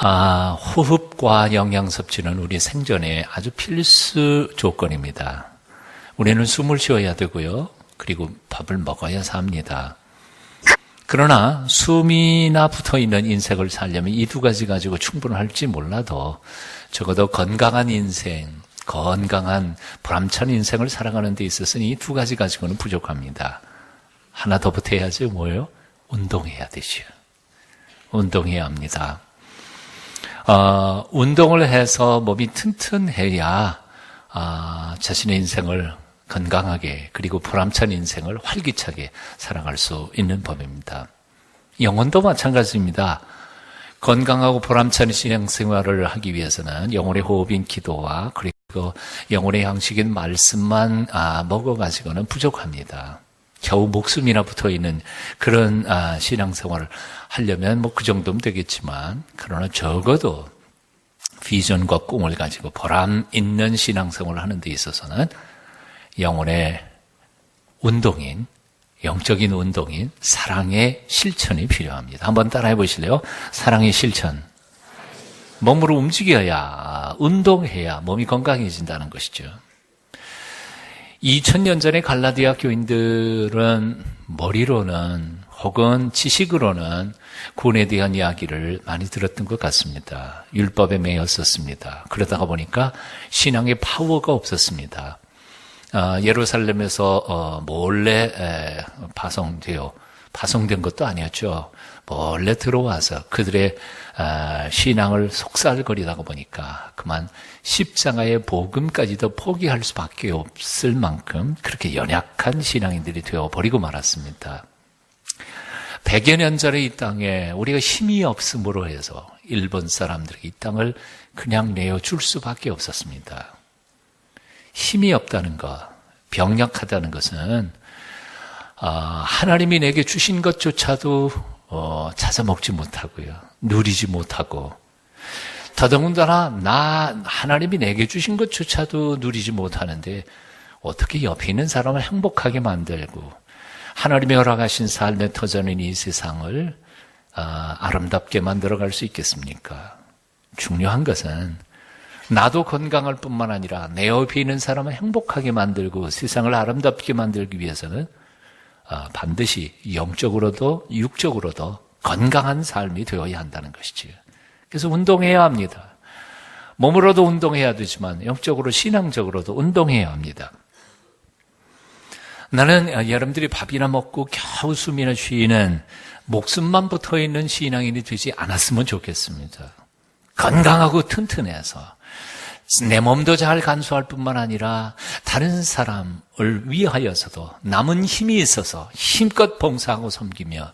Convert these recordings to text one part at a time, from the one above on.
호흡과 영양 섭취는 우리 생존의 아주 필수 조건입니다. 우리는 숨을 쉬어야 되고요. 그리고 밥을 먹어야 삽니다. 그러나 숨이나 붙어있는 인생을 살려면 이 두 가지 가지고 충분할지 몰라도 적어도 건강한 인생, 건강한 보람찬 인생을 살아가는 데 있어서는 이 두 가지 가지고는 부족합니다. 하나 더 붙어야지 뭐예요? 운동해야 되죠. 운동해야 합니다. 운동을 해서 몸이 튼튼해야 자신의 인생을 건강하게 그리고 보람찬 인생을 활기차게 살아갈 수 있는 법입니다. 영혼도 마찬가지입니다. 건강하고 보람찬 신앙생활을 하기 위해서는 영혼의 호흡인 기도와 그리고 영혼의 양식인 말씀만 먹어가지고는 부족합니다. 겨우 목숨이나 붙어있는 그런 신앙생활을 하려면 그 정도면 되겠지만 그러나 적어도 비전과 꿈을 가지고 보람 있는 신앙생활을 하는 데 있어서는 영혼의 운동인, 영적인 운동인 사랑의 실천이 필요합니다. 한번 따라해 보실래요? 사랑의 실천. 몸으로 움직여야, 운동해야 몸이 건강해진다는 것이죠. 2000년 전에 갈라디아 교인들은 머리로는 혹은 지식으로는 구원에 대한 이야기를 많이 들었던 것 같습니다. 율법에 매였었습니다. 그러다가 보니까 신앙의 파워가 없었습니다. 예루살렘에서 몰래 파송된 것도 아니었죠. 몰래 들어와서 그들의 신앙을 속살거리다가 보니까 그만 십자가의 복음까지도 포기할 수밖에 없을 만큼 그렇게 연약한 신앙인들이 되어버리고 말았습니다. 100여 년 전에 이 땅에 우리가 힘이 없음으로 해서 일본 사람들에게 이 땅을 그냥 내어줄 수밖에 없었습니다. 힘이 없다는 것, 병약하다는 것은 하나님이 내게 주신 것조차도 찾아 먹지 못하고요. 누리지 못하고 더더군다나 하나님이 내게 주신 것조차도 누리지 못하는데 어떻게 옆에 있는 사람을 행복하게 만들고 하나님이 허락하신 삶의 터전인 이 세상을 아름답게 만들어갈 수 있겠습니까? 중요한 것은 나도 건강할 뿐만 아니라 내 옆에 있는 사람을 행복하게 만들고 세상을 아름답게 만들기 위해서는 반드시 영적으로도 육적으로도 건강한 삶이 되어야 한다는 것이지요. 그래서 운동해야 합니다. 몸으로도 운동해야 되지만 영적으로 신앙적으로도 운동해야 합니다. 나는 여러분들이 밥이나 먹고 겨우 숨이나 쉬는 목숨만 붙어있는 신앙인이 되지 않았으면 좋겠습니다. 건강하고 튼튼해서 내 몸도 잘 간수할 뿐만 아니라 다른 사람을 위하여서도 남은 힘이 있어서 힘껏 봉사하고 섬기며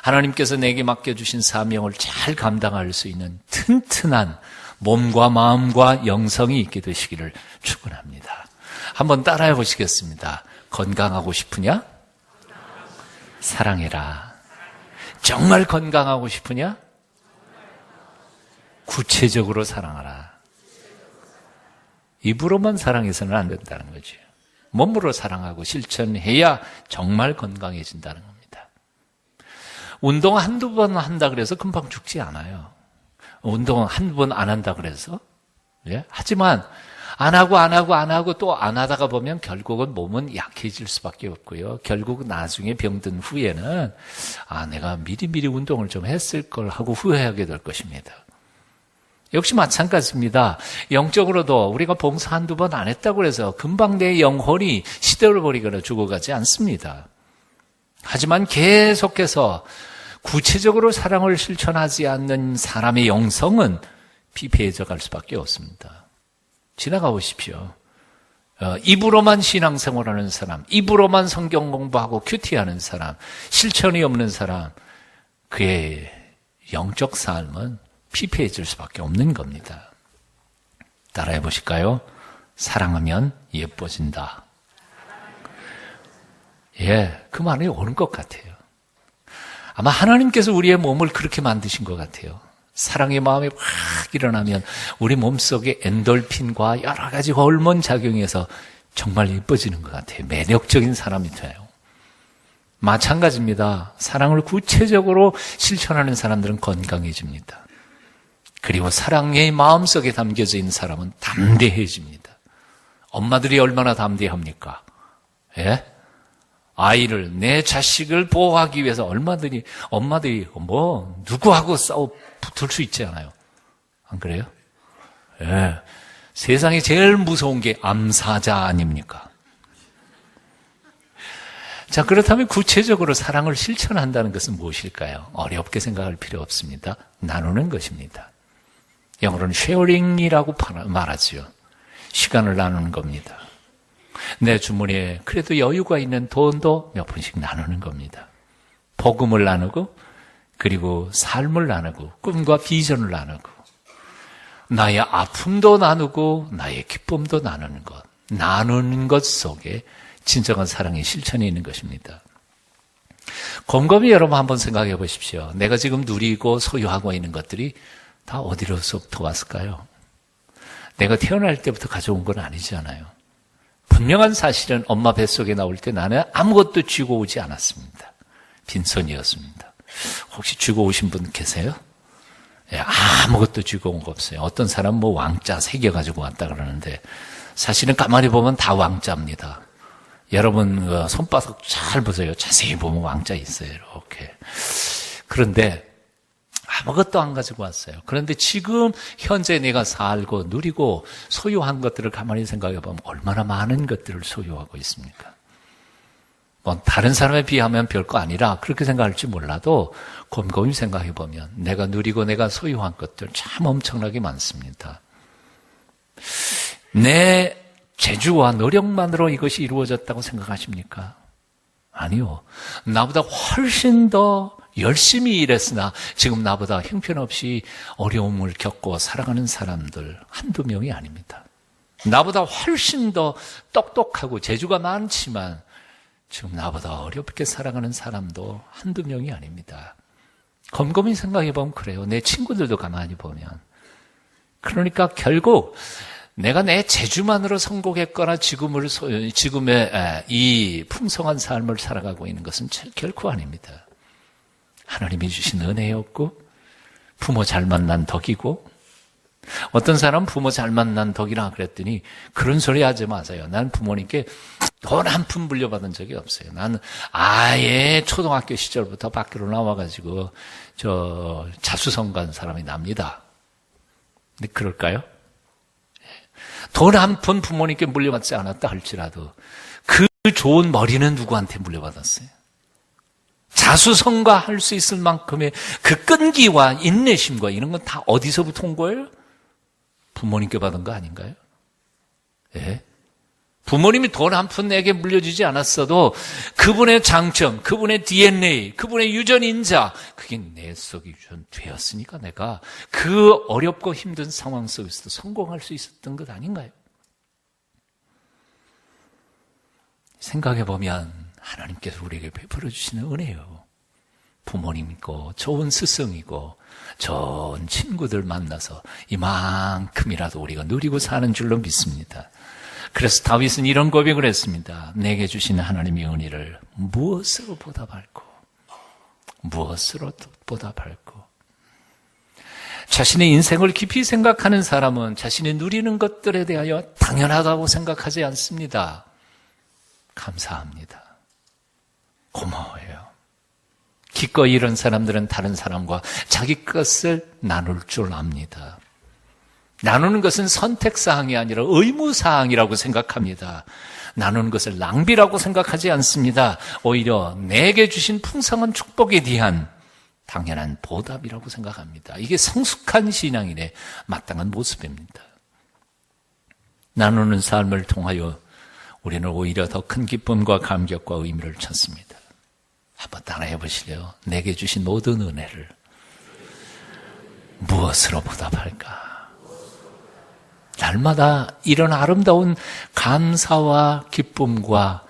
하나님께서 내게 맡겨주신 사명을 잘 감당할 수 있는 튼튼한 몸과 마음과 영성이 있게 되시기를 축원합니다. 한번 따라해 보시겠습니다. 건강하고 싶으냐? 사랑해라. 정말 건강하고 싶으냐? 구체적으로 사랑하라. 입으로만 사랑해서는 안 된다는 거죠. 몸으로 사랑하고 실천해야 정말 건강해진다는 겁니다. 운동 한두 번 한다 그래서 금방 죽지 않아요. 운동 한두 번 안 한다 그래서. 하지만 안 하고 또 안 하다가 보면 결국은 몸은 약해질 수밖에 없고요. 결국 나중에 병든 후에는 내가 미리 운동을 좀 했을 걸 하고 후회하게 될 것입니다. 역시 마찬가지입니다. 영적으로도 우리가 봉사 한두 번 안 했다고 해서 금방 내 영혼이 시들어버리거나 죽어가지 않습니다. 하지만 계속해서 구체적으로 사랑을 실천하지 않는 사람의 영성은 피폐해져 갈 수밖에 없습니다. 지나가 보십시오. 입으로만 신앙생활하는 사람, 입으로만 성경 공부하고 큐티하는 사람, 실천이 없는 사람, 그의 영적 삶은 피폐해질 수밖에 없는 겁니다. 따라해 보실까요? 사랑하면 예뻐진다. 그 말이 옳은 것 같아요. 아마 하나님께서 우리의 몸을 그렇게 만드신 것 같아요. 사랑의 마음이 확 일어나면 우리 몸속에 엔돌핀과 여러 가지 호르몬 작용해서 정말 예뻐지는 것 같아요. 매력적인 사람이 돼요. 마찬가지입니다. 사랑을 구체적으로 실천하는 사람들은 건강해집니다. 그리고 사랑의 마음속에 담겨져 있는 사람은 담대해집니다. 엄마들이 얼마나 담대합니까? 예? 아이를, 내 자식을 보호하기 위해서 엄마들이 누구하고 붙을 수 있지 않아요? 안 그래요? 예. 세상에 제일 무서운 게 암사자 아닙니까? 자, 그렇다면 구체적으로 사랑을 실천한다는 것은 무엇일까요? 어렵게 생각할 필요 없습니다. 나누는 것입니다. 영어로는 sharing이라고 말하지요. 시간을 나누는 겁니다. 내 주머니에 그래도 여유가 있는 돈도 몇 푼씩 나누는 겁니다. 복음을 나누고, 그리고 삶을 나누고, 꿈과 비전을 나누고, 나의 아픔도 나누고, 나의 기쁨도 나누는 것. 나누는 것 속에 진정한 사랑의 실천이 있는 것입니다. 곰곰이 여러분 한번 생각해 보십시오. 내가 지금 누리고 소유하고 있는 것들이 다 어디로부터 왔을까요? 내가 태어날 때부터 가져온 건 아니잖아요. 분명한 사실은 엄마 뱃속에 나올 때 나는 아무것도 쥐고 오지 않았습니다. 빈손이었습니다. 혹시 쥐고 오신 분 계세요? 예, 아무것도 쥐고 온 거 없어요. 어떤 사람 왕자 3개 가지고 왔다 그러는데 사실은 가만히 보면 다 왕자입니다. 여러분 손바닥 잘 보세요. 자세히 보면 왕자 있어요. 이렇게. 그런데 아무것도 안 가지고 왔어요. 그런데 지금 현재 내가 살고 누리고 소유한 것들을 가만히 생각해 보면 얼마나 많은 것들을 소유하고 있습니까? 다른 사람에 비하면 별거 아니라 그렇게 생각할지 몰라도 곰곰이 생각해 보면 내가 누리고 내가 소유한 것들 참 엄청나게 많습니다. 내 재주와 노력만으로 이것이 이루어졌다고 생각하십니까? 아니요. 나보다 훨씬 더 열심히 일했으나 지금 나보다 형편없이 어려움을 겪고 살아가는 사람들 한두 명이 아닙니다. 나보다 훨씬 더 똑똑하고 재주가 많지만 지금 나보다 어렵게 살아가는 사람도 한두 명이 아닙니다. 곰곰이 생각해 보면 그래요. 내 친구들도 가만히 보면. 그러니까 결국 내가 내 재주만으로 성공했거나 지금의 이 풍성한 삶을 살아가고 있는 것은 결코 아닙니다. 하나님이 주신 은혜였고 부모 잘 만난 덕이고 어떤 사람 부모 잘 만난 덕이라 그랬더니 그런 소리 하지 마세요. 난 부모님께 돈 한 푼 물려받은 적이 없어요. 나는 아예 초등학교 시절부터 밖으로 나와가지고 자수성 간 사람이 납니다. 근데 그럴까요? 돈 한 푼 부모님께 물려받지 않았다 할지라도 그 좋은 머리는 누구한테 물려받았어요? 자수성가할 수 있을 만큼의 그 끈기와 인내심과 이런 건 다 어디서부터 온 거예요? 부모님께 받은 거 아닌가요? 예? 부모님이 돈 한 푼 내게 물려주지 않았어도 그분의 장점, 그분의 DNA, 그분의 유전인자 그게 내 속에 유전되었으니까 내가 그 어렵고 힘든 상황 속에서도 성공할 수 있었던 것 아닌가요? 생각해보면 하나님께서 우리에게 베풀어 주시는 은혜요. 부모님이고 좋은 스승이고 좋은 친구들 만나서 이만큼이라도 우리가 누리고 사는 줄로 믿습니다. 그래서 다윗은 이런 고백을 했습니다. 내게 주신 하나님의 은혜를 무엇으로 보답할꼬? 무엇으로 보답할꼬? 자신의 인생을 깊이 생각하는 사람은 자신이 누리는 것들에 대하여 당연하다고 생각하지 않습니다. 감사합니다. 고마워요. 기꺼이 이런 사람들은 다른 사람과 자기 것을 나눌 줄 압니다. 나누는 것은 선택사항이 아니라 의무사항이라고 생각합니다. 나누는 것을 낭비라고 생각하지 않습니다. 오히려 내게 주신 풍성한 축복에 대한 당연한 보답이라고 생각합니다. 이게 성숙한 신앙인의 마땅한 모습입니다. 나누는 삶을 통하여 우리는 오히려 더 큰 기쁨과 감격과 의미를 찾습니다. 한번 따라해 보실래요? 내게 주신 모든 은혜를 무엇으로 보답할까? 날마다 이런 아름다운 감사와 기쁨과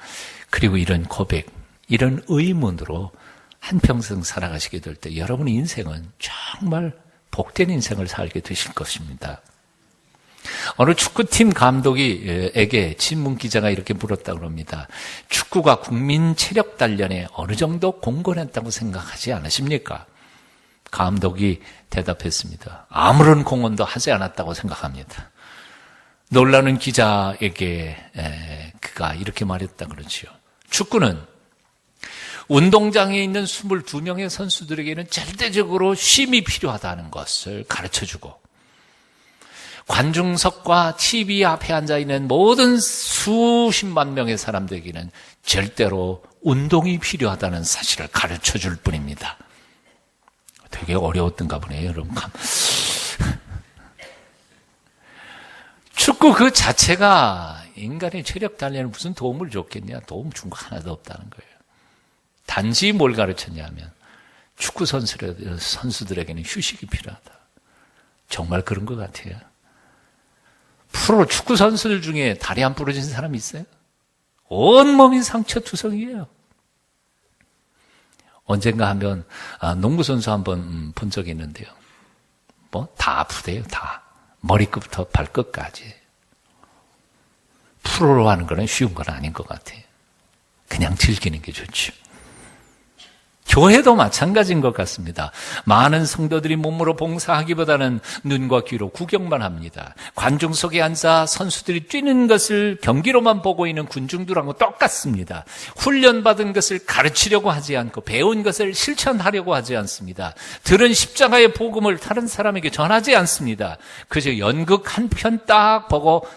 그리고 이런 고백, 이런 의문으로 한평생 살아가시게 될 때 여러분의 인생은 정말 복된 인생을 살게 되실 것입니다. 어느 축구팀 감독에게 신문기자가 이렇게 물었다고 합니다. 축구가 국민 체력 단련에 어느 정도 공헌했다고 생각하지 않으십니까? 감독이 대답했습니다. 아무런 공헌도 하지 않았다고 생각합니다. 놀라는 기자에게 그가 이렇게 말했다 그러지요. 축구는 운동장에 있는 22명의 선수들에게는 절대적으로 쉼이 필요하다는 것을 가르쳐주고, 관중석과 TV 앞에 앉아있는 모든 수십만 명의 사람들에게는 절대로 운동이 필요하다는 사실을 가르쳐줄 뿐입니다. 되게 어려웠던가 보네요, 여러분. 축구 그 자체가 인간의 체력 단련에 무슨 도움을 줬겠냐? 도움 준 거 하나도 없다는 거예요. 단지 뭘 가르쳤냐면 축구 선수들에게는 휴식이 필요하다. 정말 그런 것 같아요. 프로 축구 선수들 중에 다리 안 부러진 사람이 있어요? 온몸이 상처 투성이에요. 언젠가 하면 농구 선수 한번 본 적이 있는데요. 뭐 다 아프대요, 다. 머리끝부터 발끝까지. 프로로 하는 거는 쉬운 건 아닌 것 같아요. 그냥 즐기는 게 좋죠. 교회도 마찬가지인 것 같습니다. 많은 성도들이 몸으로 봉사하기보다는 눈과 귀로 구경만 합니다. 관중석에 앉아 선수들이 뛰는 것을 경기로만 보고 있는 군중들하고 똑같습니다. 훈련받은 것을 가르치려고 하지 않고 배운 것을 실천하려고 하지 않습니다. 들은 십자가의 복음을 다른 사람에게 전하지 않습니다. 그저 연극 한 편 딱 보고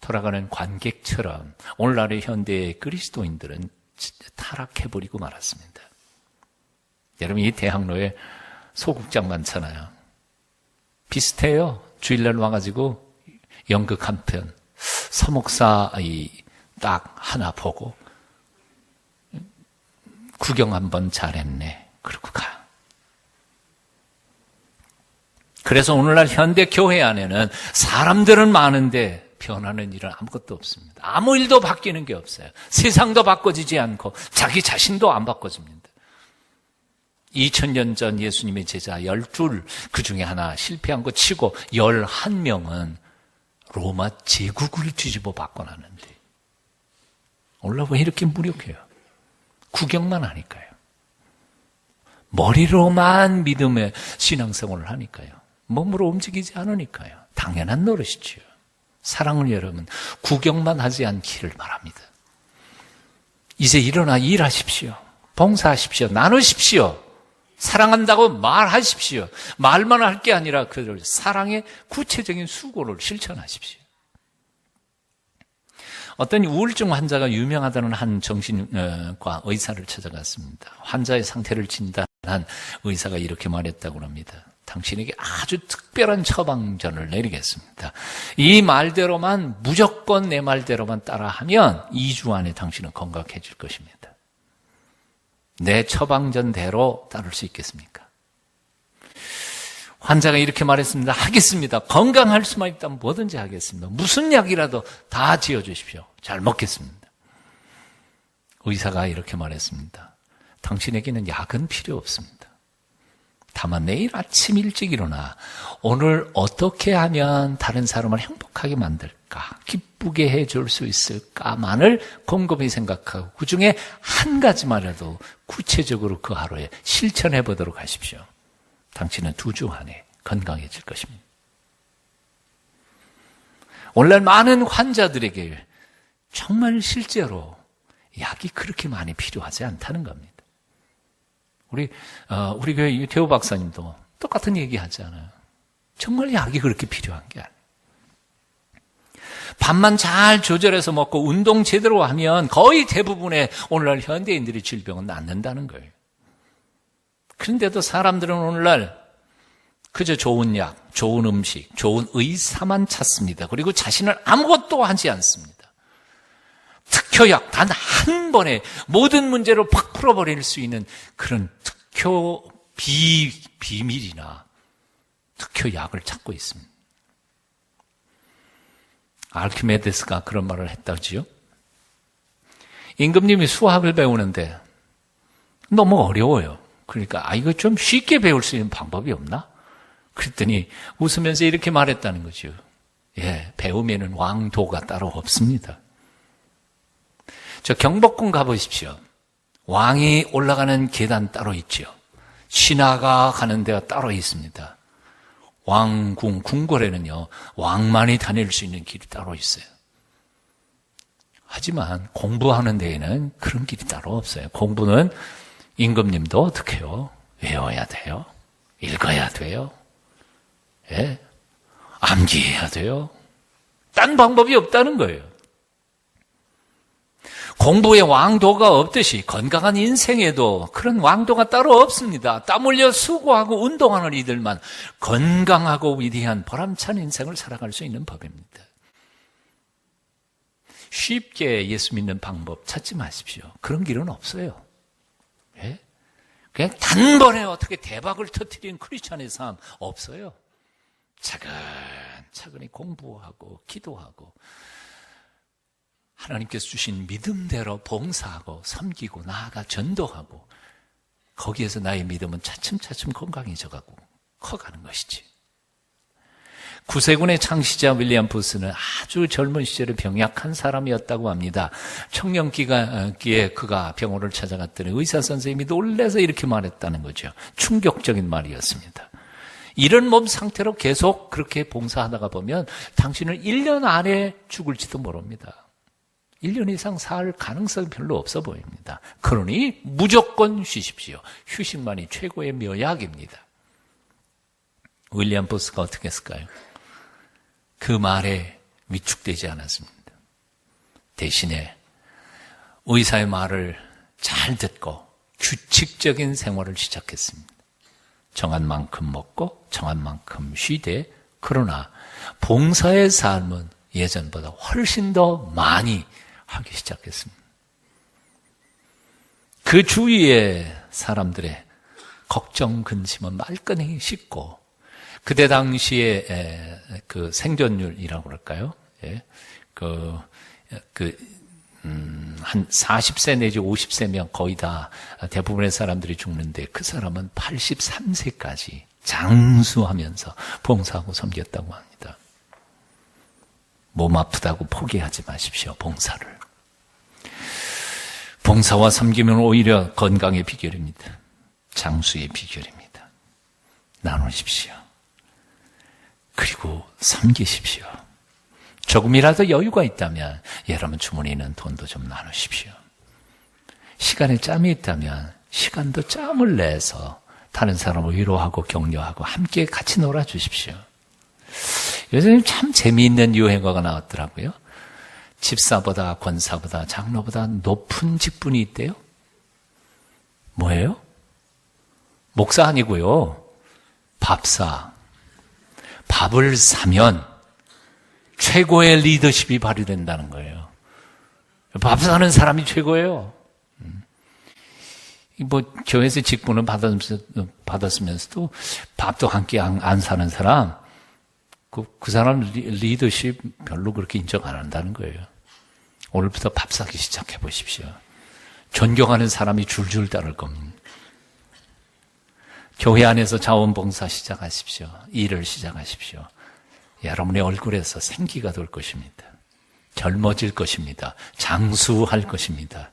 돌아가는 관객처럼 오늘날의 현대의 그리스도인들은 타락해버리고 말았습니다. 여러분, 이 대학로에 소극장 많잖아요. 비슷해요. 주일날 와가지고 연극 한 편, 서목사 딱 하나 보고 구경 한번 잘했네. 그러고 가. 그래서 오늘날 현대 교회 안에는 사람들은 많은데 변하는 일은 아무것도 없습니다. 아무 일도 바뀌는 게 없어요. 세상도 바꿔지지 않고 자기 자신도 안 바꿔집니다. 2000년 전 예수님의 제자 12, 그 중에 하나 실패한 거 치고 11명은 로마 제국을 뒤집어 바꿔놨는데 오늘 왜 이렇게 무력해요? 구경만 하니까요. 머리로만 믿음의 신앙생활을 하니까요. 몸으로 움직이지 않으니까요. 당연한 노릇이지요. 사랑을 여러분, 구경만 하지 않기를 바랍니다. 이제 일어나 일하십시오. 봉사하십시오. 나누십시오. 사랑한다고 말하십시오. 말만 할 게 아니라 그들 사랑의 구체적인 수고를 실천하십시오. 어떤 우울증 환자가 유명하다는 한 정신과 의사를 찾아갔습니다. 환자의 상태를 진단한 의사가 이렇게 말했다고 합니다. 당신에게 아주 특별한 처방전을 내리겠습니다. 이 말대로만, 무조건 내 말대로만 따라하면 2주 안에 당신은 건강해질 것입니다. 내 처방전대로 따를 수 있겠습니까? 환자가 이렇게 말했습니다. 하겠습니다. 건강할 수만 있다면 뭐든지 하겠습니다. 무슨 약이라도 다 지어주십시오. 잘 먹겠습니다. 의사가 이렇게 말했습니다. 당신에게는 약은 필요 없습니다. 다만 내일 아침 일찍 일어나 오늘 어떻게 하면 다른 사람을 행복하게 만들까, 기쁘게 해줄 수 있을까만을 곰곰이 생각하고 그중에 한 가지만이라도 구체적으로 그 하루에 실천해 보도록 하십시오. 당신은 2주 안에 건강해질 것입니다. 오늘날 많은 환자들에게 정말 실제로 약이 그렇게 많이 필요하지 않다는 겁니다. 우리 교회 유태호 박사님도 똑같은 얘기 하잖아요. 정말 약이 그렇게 필요한 게 아니에요. 밥만 잘 조절해서 먹고 운동 제대로 하면 거의 대부분의 오늘날 현대인들의 질병은 낫는다는 거예요. 그런데도 사람들은 오늘날 그저 좋은 약, 좋은 음식, 좋은 의사만 찾습니다. 그리고 자신을 아무것도 하지 않습니다. 특효약 단 한 번에 모든 문제를 팍 풀어버릴 수 있는 그런 특효 비밀이나 특효약을 찾고 있습니다. 알키메데스가 그런 말을 했다지요. 임금님이 수학을 배우는데 너무 어려워요. 그러니까 이거 좀 쉽게 배울 수 있는 방법이 없나? 그랬더니 웃으면서 이렇게 말했다는 거죠. 예, 배우면은 왕도가 따로 없습니다. 저 경복궁 가보십시오. 왕이 올라가는 계단 따로 있죠. 신하가 가는 데가 따로 있습니다. 왕궁, 궁궐에는요, 왕만이 다닐 수 있는 길이 따로 있어요. 하지만 공부하는 데에는 그런 길이 따로 없어요. 공부는 임금님도 어떻게 해요? 외워야 돼요. 읽어야 돼요. 예? 암기해야 돼요. 딴 방법이 없다는 거예요. 공부에 왕도가 없듯이 건강한 인생에도 그런 왕도가 따로 없습니다. 땀 흘려 수고하고 운동하는 이들만 건강하고 위대한 보람찬 인생을 살아갈 수 있는 법입니다. 쉽게 예수 믿는 방법 찾지 마십시오. 그런 길은 없어요. 예? 그냥 단번에 어떻게 대박을 터뜨리는 크리스찬의 삶 없어요. 차근차근히 공부하고 기도하고 하나님께서 주신 믿음대로 봉사하고 섬기고 나아가 전도하고 거기에서 나의 믿음은 차츰차츰 건강해져가고 커가는 것이지. 구세군의 창시자 윌리엄 부스는 아주 젊은 시절에 병약한 사람이었다고 합니다. 청년기에 그가 병원을 찾아갔더니 의사 선생님이 놀라서 이렇게 말했다는 거죠. 충격적인 말이었습니다. 이런 몸 상태로 계속 그렇게 봉사하다가 보면 당신은 1년 안에 죽을지도 모릅니다. 1년 이상 살 가능성이 별로 없어 보입니다. 그러니 무조건 쉬십시오. 휴식만이 최고의 묘약입니다. 윌리엄 부스가 어떻게 했을까요? 그 말에 위축되지 않았습니다. 대신에 의사의 말을 잘 듣고 규칙적인 생활을 시작했습니다. 정한 만큼 먹고 정한 만큼 쉬되, 그러나 봉사의 삶은 예전보다 훨씬 더 많이 하기 시작했습니다. 그 주위의 사람들의 걱정, 근심은 말끔히 씻고, 그때 당시에 그 생존율이라고 그럴까요? 예. 한 40세 내지 50세면 거의 다 대부분의 사람들이 죽는데 그 사람은 83세까지 장수하면서 봉사하고 섬겼다고 합니다. 몸 아프다고 포기하지 마십시오, 봉사를. 봉사와 섬기면 오히려 건강의 비결입니다. 장수의 비결입니다. 나누십시오. 그리고 섬기십시오. 조금이라도 여유가 있다면 여러분 주머니에 있는 돈도 좀 나누십시오. 시간에 짬이 있다면 시간도 짬을 내서 다른 사람을 위로하고 격려하고 함께 같이 놀아주십시오. 요즘 참 재미있는 유행어가 나왔더라고요. 집사보다 권사보다 장로보다 높은 직분이 있대요. 뭐예요? 목사 아니고요. 밥사. 밥을 사면 최고의 리더십이 발휘된다는 거예요. 밥 사는 사람이 최고예요. 교회에서 직분을 받았으면서도 밥도 한 끼 안 사는 사람, 그 사람 리더십 별로 그렇게 인정 안 한다는 거예요. 오늘부터 밥 사기 시작해 보십시오. 존경하는 사람이 줄줄 따를 겁니다. 교회 안에서 자원봉사 시작하십시오. 일을 시작하십시오. 여러분의 얼굴에서 생기가 돌 것입니다. 젊어질 것입니다. 장수할 것입니다.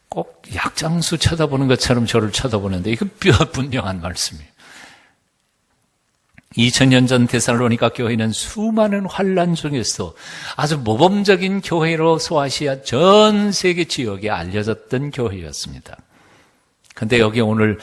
꼭 약장수 쳐다보는 것처럼 저를 쳐다보는데 이건 분명한 말씀이에요. 2000년 전 데살로니가 교회는 수많은 환란 중에서 아주 모범적인 교회로 소아시아 전 세계 지역에 알려졌던 교회였습니다. 근데 여기 오늘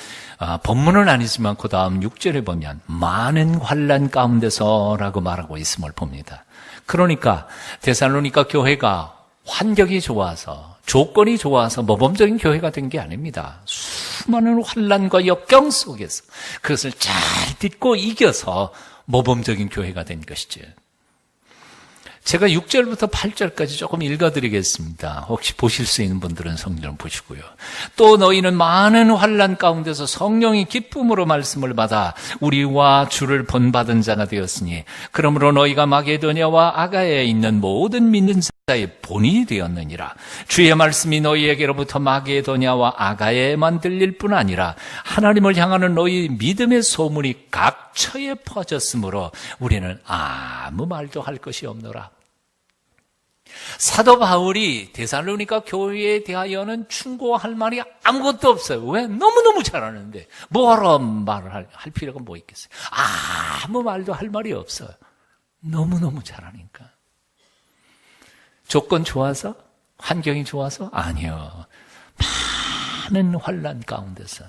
본문은 아니지만 그 다음 6절에 보면 많은 환란 가운데서라고 말하고 있음을 봅니다. 그러니까 데살로니가 교회가 환경이 좋아서 조건이 좋아서 모범적인 교회가 된 게 아닙니다. 수많은 환란과 역경 속에서 그것을 잘 딛고 이겨서 모범적인 교회가 된 것이죠. 제가 6절부터 8절까지 조금 읽어드리겠습니다. 혹시 보실 수 있는 분들은 성경 보시고요. 또 너희는 많은 환난 가운데서 성령이 기쁨으로 말씀을 받아 우리와 주를 본받은 자가 되었으니 그러므로 너희가 마게도냐와 아가야에 있는 모든 믿는 자의 본이 되었느니라. 주의 말씀이 너희에게로부터 마게도냐와 아가야에만 들릴 뿐 아니라 하나님을 향하는 너희 믿음의 소문이 각처에 퍼졌으므로 우리는 아무 말도 할 것이 없노라. 사도 바울이 데살로니가 교회에 대하여는 충고할 말이 아무것도 없어요. 왜? 너무너무 잘하는데 뭐하러 말을 할 필요가 뭐 있겠어요? 아무 말도 할 말이 없어요. 너무너무 잘하니까. 조건 좋아서? 환경이 좋아서? 아니요. 많은 환난 가운데서.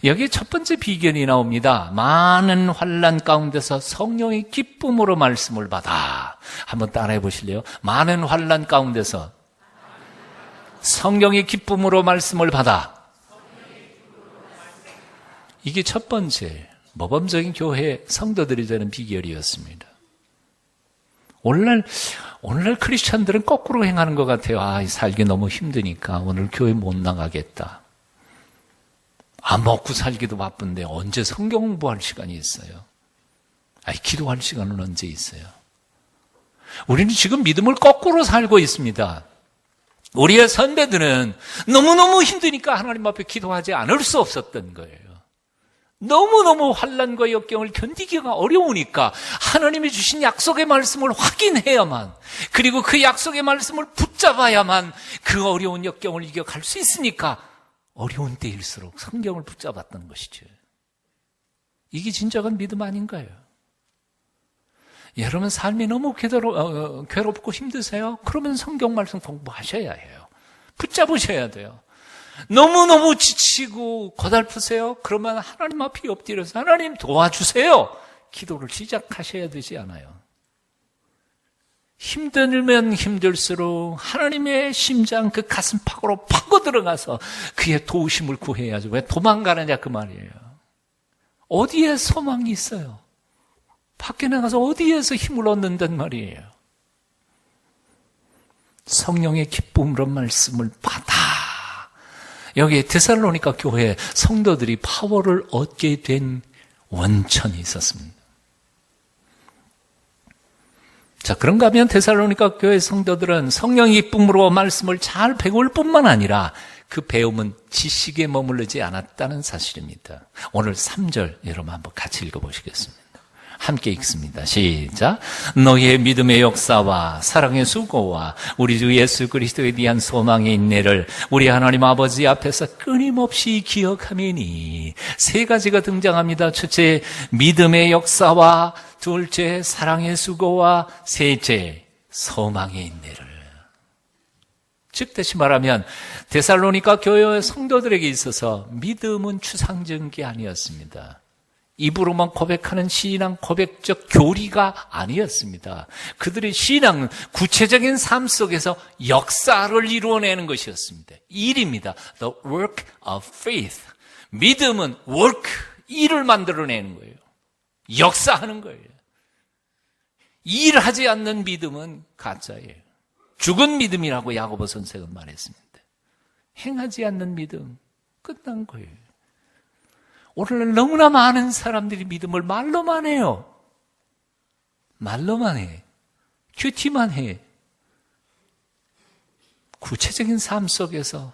여기 첫 번째 비결이 나옵니다. 많은 환난 가운데서 성령의 기쁨으로 말씀을 받아. 한번 따라해 보실래요? 많은 환난 가운데서 성령의 기쁨으로 말씀을 받아. 이게 첫 번째 모범적인 교회 성도들이 되는 비결이었습니다. 오늘날 크리스찬들은 거꾸로 행하는 것 같아요. 살기 너무 힘드니까 오늘 교회 못 나가겠다. 먹고 살기도 바쁜데 언제 성경 공부할 시간이 있어요? 기도할 시간은 언제 있어요? 우리는 지금 믿음을 거꾸로 살고 있습니다. 우리의 선배들은 너무너무 힘드니까 하나님 앞에 기도하지 않을 수 없었던 거예요. 너무너무 환난과 역경을 견디기가 어려우니까 하나님이 주신 약속의 말씀을 확인해야만, 그리고 그 약속의 말씀을 붙잡아야만 그 어려운 역경을 이겨갈 수 있으니까 어려운 때일수록 성경을 붙잡았던 것이죠. 이게 진정한 믿음 아닌가요? 여러분 삶이 너무 괴롭고 힘드세요? 그러면 성경 말씀 공부하셔야 해요. 붙잡으셔야 돼요. 너무너무 지치고 고달프세요? 그러면 하나님 앞에 엎드려서 하나님 도와주세요. 기도를 시작하셔야 되지 않아요? 힘들면 힘들수록 하나님의 심장 그 가슴팍으로 파고 들어가서 그의 도우심을 구해야죠. 왜 도망가느냐 그 말이에요. 어디에 소망이 있어요? 밖에 나가서 어디에서 힘을 얻는단 말이에요. 성령의 기쁨으로 말씀을 받아. 여기에 데살로니가 교회 성도들이 파워를 얻게 된 원천이 있었습니다. 자, 그런가 하면 데살로니가 교회 성도들은 성령의 기쁨으로 말씀을 잘 배울 뿐만 아니라 그 배움은 지식에 머무르지 않았다는 사실입니다. 오늘 3절 여러분 한번 같이 읽어보시겠습니다. 함께 읽습니다. 시작. 너희의 믿음의 역사와 사랑의 수고와 우리 주 예수 그리스도에 대한 소망의 인내를 우리 하나님 아버지 앞에서 끊임없이 기억하매니. 세 가지가 등장합니다. 첫째, 믿음의 역사와, 둘째, 사랑의 수고와, 셋째, 소망의 인내를. 즉 다시 말하면 데살로니가 교회 성도들에게 있어서 믿음은 추상적인 게 아니었습니다. 입으로만 고백하는 신앙 고백적 교리가 아니었습니다. 그들의 신앙은 구체적인 삶 속에서 역사를 이루어내는 것이었습니다. 일입니다. The work of faith. 믿음은 work, 일을 만들어내는 거예요. 역사하는 거예요. 일하지 않는 믿음은 가짜예요. 죽은 믿음이라고 야고보 선생은 말했습니다. 행하지 않는 믿음, 끝난 거예요. 오늘날 너무나 많은 사람들이 믿음을 말로만 해요. 말로만 해. 큐티만 해. 구체적인 삶 속에서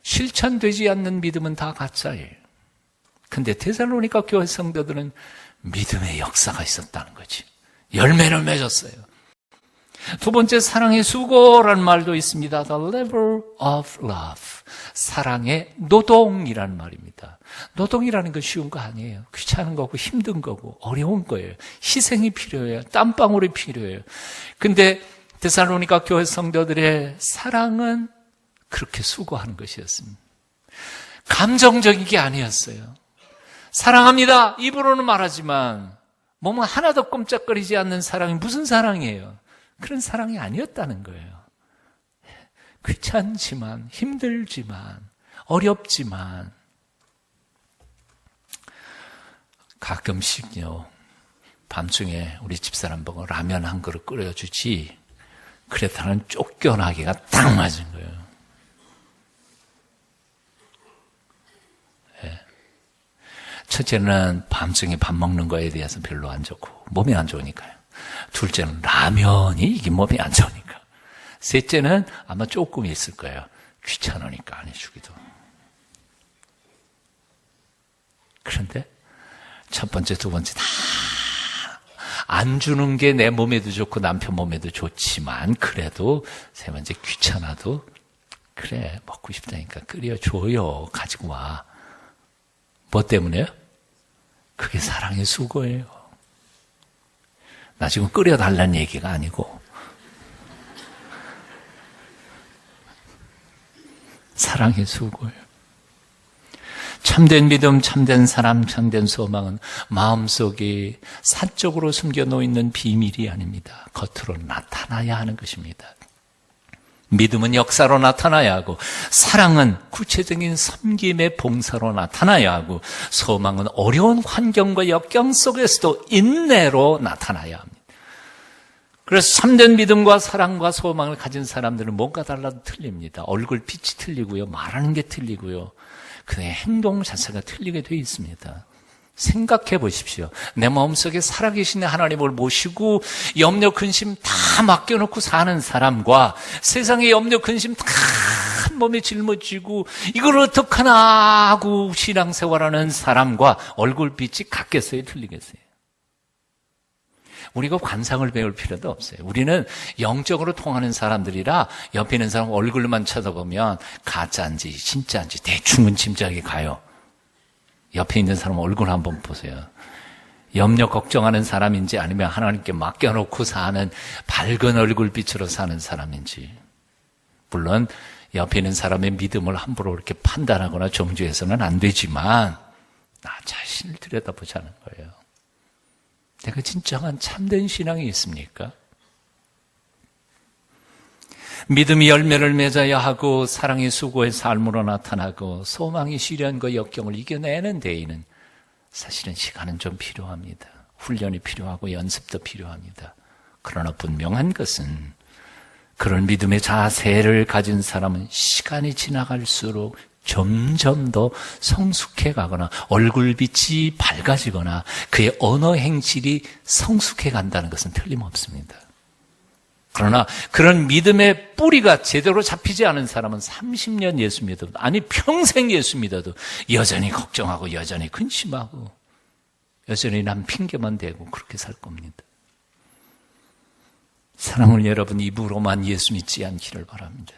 실천되지 않는 믿음은 다 가짜예요. 근데 데살로니가 교회 성도들은 믿음의 역사가 있었다는 거지. 열매를 맺었어요. 두 번째, 사랑의 수고라는 말도 있습니다. The labor of love. 사랑의 노동이라는 말입니다. 노동이라는 건 쉬운 거 아니에요. 귀찮은 거고 힘든 거고 어려운 거예요. 희생이 필요해요. 땀방울이 필요해요. 근데 데살로니가 교회 성도들의 사랑은 그렇게 수고하는 것이었습니다. 감정적인 게 아니었어요. 사랑합니다. 입으로는 말하지만 몸은 하나도 꼼짝거리지 않는 사랑이 무슨 사랑이에요? 그런 사랑이 아니었다는 거예요. 귀찮지만, 힘들지만, 어렵지만, 가끔씩요, 밤중에 우리 집사람 보고 라면 한 그릇 끓여주지, 그랬다는 쫓겨나기가 딱 맞은 거예요. 네. 첫째는 밤중에 밥 먹는 거에 대해서 별로 안 좋고, 몸이 안 좋으니까요. 둘째는 라면이 이게 몸이 안 좋으니까. 셋째는 아마 조금 있을 거예요. 귀찮으니까 안 해주기도. 그런데 첫 번째, 두 번째 다 안 주는 게 내 몸에도 좋고 남편 몸에도 좋지만 그래도 세 번째 귀찮아도 그래 먹고 싶다니까 끓여줘요. 가지고 와. 뭐 때문에요? 그게 사랑의 수고예요. 나 지금 끓여달라는 얘기가 아니고 사랑의 수고예요. 참된 믿음, 참된 사람, 참된 소망은 마음속에 사적으로 숨겨놓은 비밀이 아닙니다. 겉으로 나타나야 하는 것입니다. 믿음은 역사로 나타나야 하고 사랑은 구체적인 섬김의 봉사로 나타나야 하고 소망은 어려운 환경과 역경 속에서도 인내로 나타나야 합니다. 그래서 참된 믿음과 사랑과 소망을 가진 사람들은 뭔가 달라도 틀립니다. 얼굴빛이 틀리고요. 말하는 게 틀리고요. 그의 행동 자체가 틀리게 되어 있습니다. 생각해 보십시오. 내 마음속에 살아계신 하나님을 모시고 염려 근심 다 맡겨놓고 사는 사람과 세상의 염려 근심 다 한 몸에 짊어지고 이걸 어떡하나 하고 신앙생활하는 사람과 얼굴빛이 같겠어요? 틀리겠어요? 우리가 관상을 배울 필요도 없어요. 우리는 영적으로 통하는 사람들이라 옆에 있는 사람 얼굴만 쳐다보면 가짜인지 진짜인지 대충은 짐작이 가요. 옆에 있는 사람 얼굴 한번 보세요. 염려 걱정하는 사람인지 아니면 하나님께 맡겨놓고 사는 밝은 얼굴빛으로 사는 사람인지. 물론 옆에 있는 사람의 믿음을 함부로 이렇게 판단하거나 정죄해서는 안 되지만 나 자신을 들여다보자는 거예요. 내가 진정한 참된 신앙이 있습니까? 믿음이 열매를 맺어야 하고 사랑의 수고의 삶으로 나타나고 소망이 시련과 역경을 이겨내는 데에는 사실은 시간은 좀 필요합니다. 훈련이 필요하고 연습도 필요합니다. 그러나 분명한 것은 그런 믿음의 자세를 가진 사람은 시간이 지나갈수록 점점 더 성숙해 가거나 얼굴빛이 밝아지거나 그의 언어 행실이 성숙해 간다는 것은 틀림없습니다. 그러나 그런 믿음의 뿌리가 제대로 잡히지 않은 사람은 30년 예수 믿어도 아니 평생 예수 믿어도 여전히 걱정하고 여전히 근심하고 여전히 남 핑계만 대고 그렇게 살 겁니다. 사랑을 여러분 입으로만 예수 믿지 않기를 바랍니다.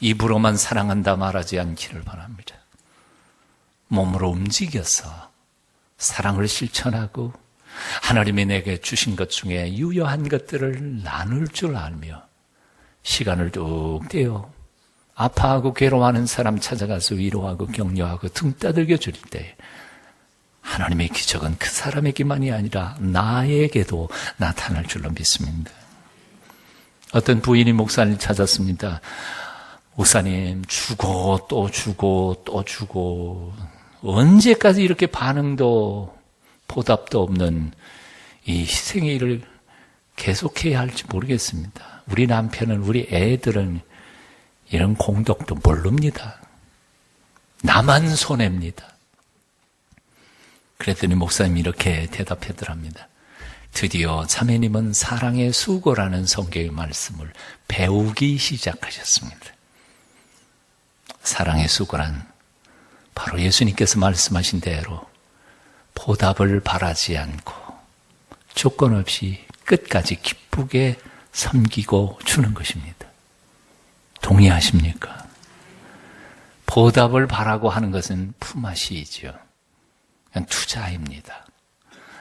입으로만 사랑한다 말하지 않기를 바랍니다. 몸으로 움직여서 사랑을 실천하고 하나님이 내게 주신 것 중에 유효한 것들을 나눌 줄 알며 시간을 뚝 떼어 아파하고 괴로워하는 사람 찾아가서 위로하고 격려하고 등 따들겨 줄 때 하나님의 기적은 그 사람에게만이 아니라 나에게도 나타날 줄로 믿습니다. 어떤 부인이 목사님을 찾았습니다. 목사님, 주고 또 주고 또 주고 언제까지 이렇게 반응도 보답도 없는 이 희생의 일을 계속해야 할지 모르겠습니다. 우리 남편은 우리 애들은 이런 공덕도 모릅니다. 나만 손해입니다. 그랬더니 목사님이 이렇게 대답하더랍니다. 드디어 자매님은 사랑의 수고라는 성경의 말씀을 배우기 시작하셨습니다. 사랑의 수고란 바로 예수님께서 말씀하신 대로 보답을 바라지 않고 조건 없이 끝까지 기쁘게 섬기고 주는 것입니다. 동의하십니까? 보답을 바라고 하는 것은 품앗이이죠. 그냥 투자입니다.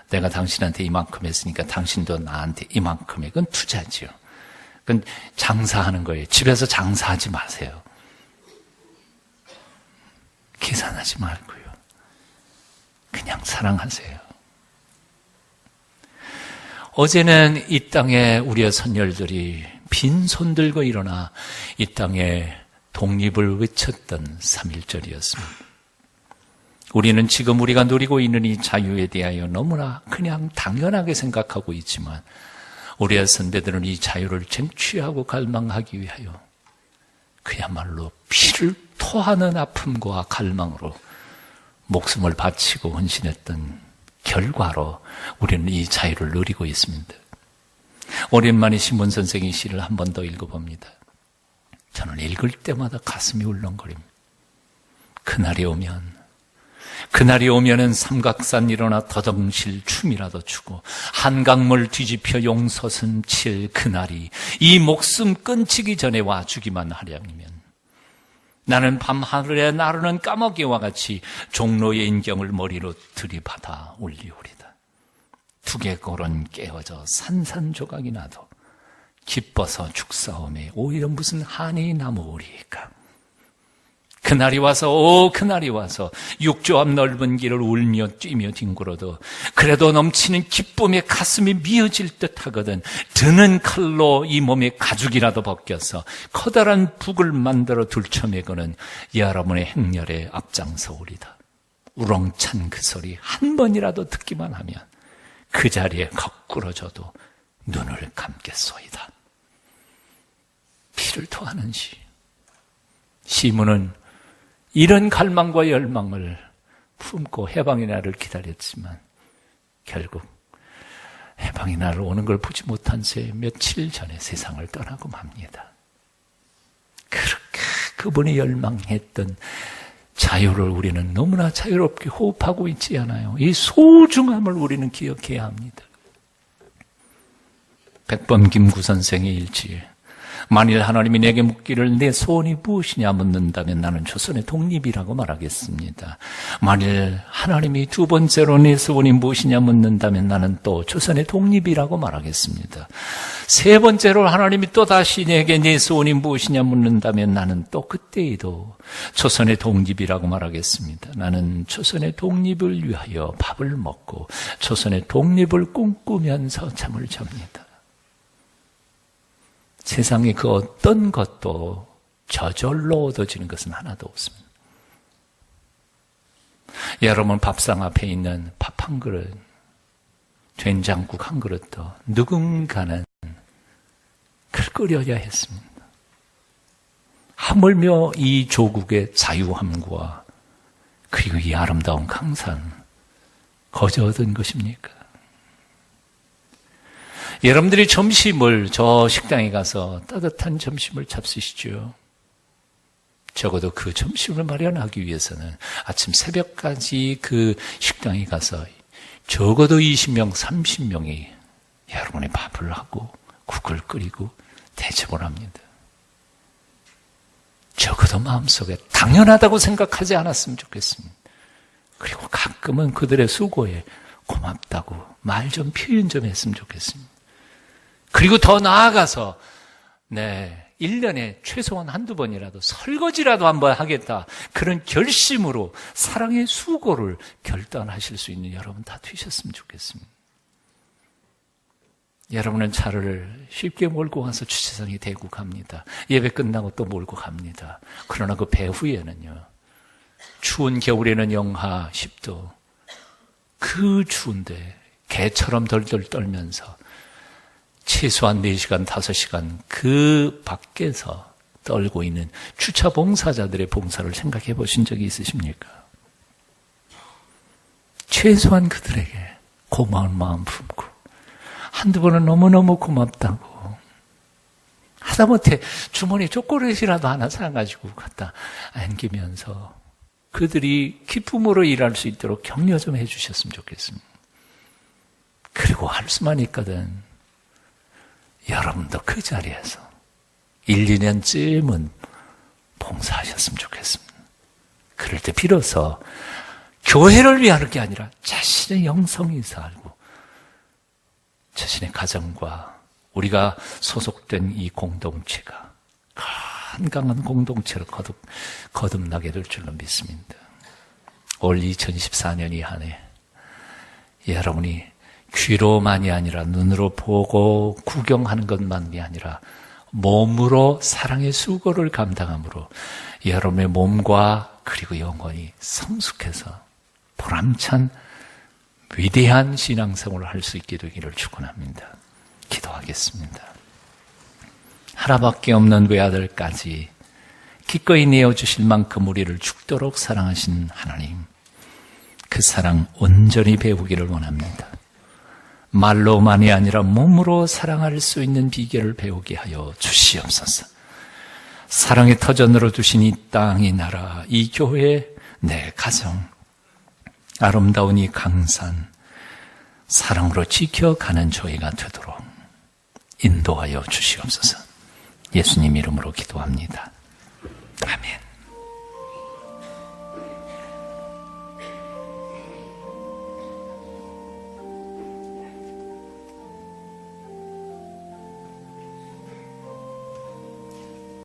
내가 당신한테 이만큼 했으니까 당신도 나한테 이만큼 해. 그건 투자죠. 그건 장사하는 거예요. 집에서 장사하지 마세요. 계산하지 말고요. 그냥 사랑하세요. 어제는 이 땅에 우리의 선열들이 빈손 들고 일어나 이 땅에 독립을 외쳤던 3.1절이었습니다. 우리는 지금 우리가 누리고 있는 이 자유에 대하여 너무나 그냥 당연하게 생각하고 있지만 우리의 선배들은 이 자유를 쟁취하고 갈망하기 위하여 그야말로 피를 토하는 아픔과 갈망으로 목숨을 바치고 헌신했던 결과로 우리는 이 자유를 누리고 있습니다. 오랜만에 신문 선생의 시를 한 번 더 읽어봅니다. 저는 읽을 때마다 가슴이 울렁거립니다. 그날이 오면 그날이 오면은 삼각산 일어나 더덩실 춤이라도 추고 한강물 뒤집혀 용서슴 칠 그날이 이 목숨 끊치기 전에 와주기만 하려면 나는 밤하늘에 나르는 까마귀와 같이 종로의 인경을 머리로 들이받아 올리오리다. 두개골은 깨어져 산산조각이 나도 기뻐서 죽사오매 오히려 무슨 한이 남으리까. 그날이 와서 그날이 와서 육조 앞 넓은 길을 울며 뛰며 뒹굴어도 그래도 넘치는 기쁨에 가슴이 미어질 듯하거든 드는 칼로 이 몸의 가죽이라도 벗겨서 커다란 북을 만들어 둘쳐매고는 여러분의 행렬에 앞장서오리다. 우렁찬 그 소리 한 번이라도 듣기만 하면 그 자리에 거꾸러져도 눈을 감겠소이다. 피를 토하는 시. 시문은 이런 갈망과 열망을 품고 해방의 날을 기다렸지만 결국 해방의 날 오는 걸 보지 못한 채 며칠 전에 세상을 떠나고 맙니다. 그렇게 그분이 열망했던 자유를 우리는 너무나 자유롭게 호흡하고 있지 않아요. 이 소중함을 우리는 기억해야 합니다. 백범김구 선생의 일지에 만일 하나님이 내게 묻기를 내 소원이 무엇이냐 묻는다면 나는 조선의 독립이라고 말하겠습니다. 만일 하나님이 두 번째로 내 소원이 무엇이냐 묻는다면 나는 또 조선의 독립이라고 말하겠습니다. 세 번째로 하나님이 또다시 내게 내 소원이 무엇이냐 묻는다면 나는 또 그때에도 조선의 독립이라고 말하겠습니다. 나는 조선의 독립을 위하여 밥을 먹고 조선의 독립을 꿈꾸면서 잠을 잡니다. 세상에 그 어떤 것도 저절로 얻어지는 것은 하나도 없습니다. 여러분 밥상 앞에 있는 밥 한 그릇, 된장국 한 그릇도 누군가는 그걸 끓여야 했습니다. 하물며 이 조국의 자유함과 그리고 이 아름다운 강산 거저 얻은 것입니까? 여러분들이 점심을 저 식당에 가서 따뜻한 점심을 잡수시죠. 적어도 그 점심을 마련하기 위해서는 아침 새벽까지 그 식당에 가서 적어도 20명, 30명이 여러분의 밥을 하고 국을 끓이고 대접을 합니다. 적어도 마음속에 당연하다고 생각하지 않았으면 좋겠습니다. 그리고 가끔은 그들의 수고에 고맙다고 말 좀 표현 좀 했으면 좋겠습니다. 그리고 더 나아가서 1년에 최소한 한두 번이라도 설거지라도 한번 하겠다. 그런 결심으로 사랑의 수고를 결단하실 수 있는 여러분 다 되셨으면 좋겠습니다. 여러분은 차를 쉽게 몰고 가서 주차장에 대고 갑니다. 예배 끝나고 또 몰고 갑니다. 그러나 그 배후에는요. 추운 겨울에는 영하 10도. 그 추운데 개처럼 덜덜 떨면서 최소한 4시간, 5시간 그 밖에서 떨고 있는 주차 봉사자들의 봉사를 생각해 보신 적이 있으십니까? 최소한 그들에게 고마운 마음 품고 한두 번은 너무너무 고맙다고 하다못해 주머니에 초콜릿이라도 하나 사가지고 갖다 안기면서 그들이 기쁨으로 일할 수 있도록 격려 좀 해주셨으면 좋겠습니다. 그리고 할 수만 있거든 여러분도 그 자리에서 1, 2년쯤은 봉사하셨으면 좋겠습니다. 그럴 때 비로소 교회를 위하는 게 아니라 자신의 영성이 살고 자신의 가정과 우리가 소속된 이 공동체가 건강한 공동체로 거듭나게 될 줄로 믿습니다. 올 2014년이 한 해 여러분이 귀로만이 아니라 눈으로 보고 구경하는 것만이 아니라 몸으로 사랑의 수고를 감당함으로 여러분의 몸과 그리고 영혼이 성숙해서 보람찬 위대한 신앙생활을 할 수 있게 되기를 축원합니다. 기도하겠습니다. 하나밖에 없는 외아들까지 기꺼이 내어주실 만큼 우리를 죽도록 사랑하신 하나님, 그 사랑 온전히 배우기를 원합니다. 말로만이 아니라 몸으로 사랑할 수 있는 비결을 배우게 하여 주시옵소서. 사랑의 터전으로 두신 이 땅, 이 나라, 이 교회, 내 가정, 아름다운 이 강산, 사랑으로 지켜가는 저희가 되도록 인도하여 주시옵소서. 예수님 이름으로 기도합니다.